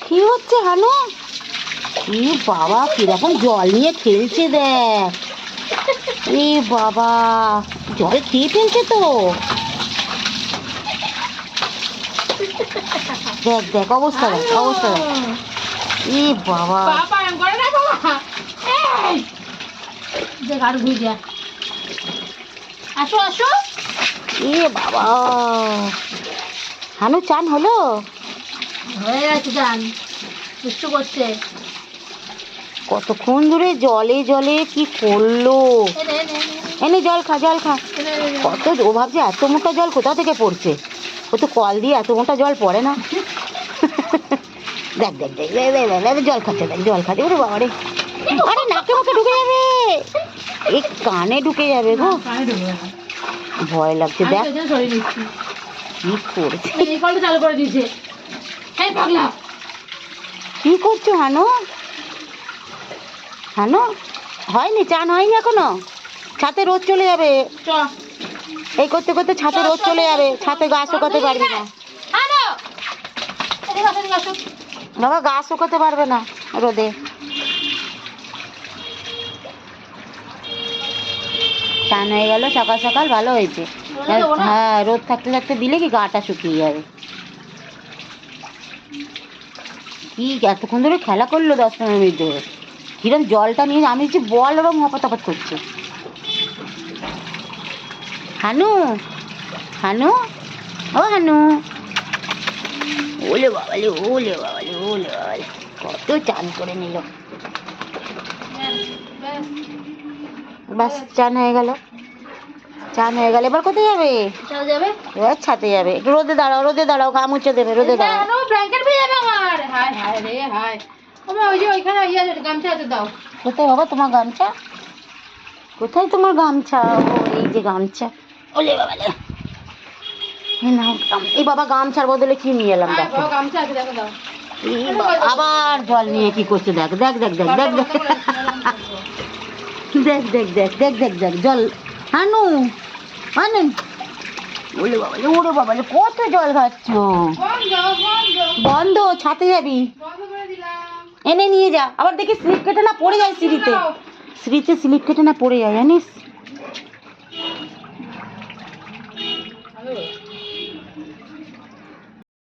কি হচ্ছে হানু? এ বাবা কিরকম জল নিয়ে খেলছে দেখ। এ বাবা জলে খেয়ে ফেলছে তো। দেখ দেখ অবস্থা দেখ অবস্থা দেখ। এ বাবা আসো আসো। এ বাবা হানু চান হলো? হয়ে গেছে চান, দুষ্টু করছে। কতক্ষণ ধরে জলে জলে কি করলো। এনে জল খা জল খা। কত ও ভাবছে এত মোটা জল কোথা থেকে পড়ছে, ও তো কল দিয়ে এত মোটা জল পড়ে না। দেখ দেখ দেখ জল খাচ্ছে, দেখ জল খাচ্ছে। ওরে বাবা রে, আরে নাকে মুখে ঢুকে যাবে, এই কানে ঢুকে যাবে গো, ভয় লাগছে। দেখ কি করছে, চালু করে দিয়েছে। কি করছো হানু? হানু হয়নি, চান হয়নি এখনো? ছাতে রোদ চলে যাবে, এই করতে করতে ছাতে রোদ চলে যাবে, ছাতে গা শুকাতে পারবি না বাবা, গা শুকাতে পারবে না রোদে। চান হয়ে গেল সকাল সকাল, ভালো হয়েছে। হ্যাঁ রোদ থাকতে থাকতে দিলে কি গাটা শুকিয়ে যাবে। কি এতক্ষণ ধরে খেলা করলো 10-15 মিনিট ধরে, কিরম জলটা নিয়ে আমি যে বল ওরম হপাতাপাত করছে। হানু হানু ও হানু, ওলে বাবালে ওলে বাবালে ওলে বাবালে, কত চান করে নিল। বাস চান হয়ে গেল, চান হয়ে গেল। এবার কোথায় যাবে? এবার ছাতে যাবে। একটু রোদে দাঁড়াও, রোদে দাঁড়াও, ঘাম মুছে দেবে, রোদে দাঁড়াও। কোথায় বাবা তোমার গামছা? কোথায় তোমার গামছা? এই যে গামছা। ওলে বাবালে, এই বাবা গামছার বদলে কি নিয়ে এলাম দেখো। আবার জল নিয়ে কি করছে দেখ দেখ দেখ দেখ দেখ দেখ দেখ দেখ দেখ দেখ দেখ দেখ জল। হানু হানু, ওলে বাবালে ওরে বাবালে, কত জল খাচ্ছ। বন্ধ, ছাতে যাবি? এনে নিয়ে যা। আবার দেখি স্লিপ কেটে না পড়ে যায় সিঁড়িতে, সিঁড়িতে স্লিপ কেটে না পড়ে যায় জানিস।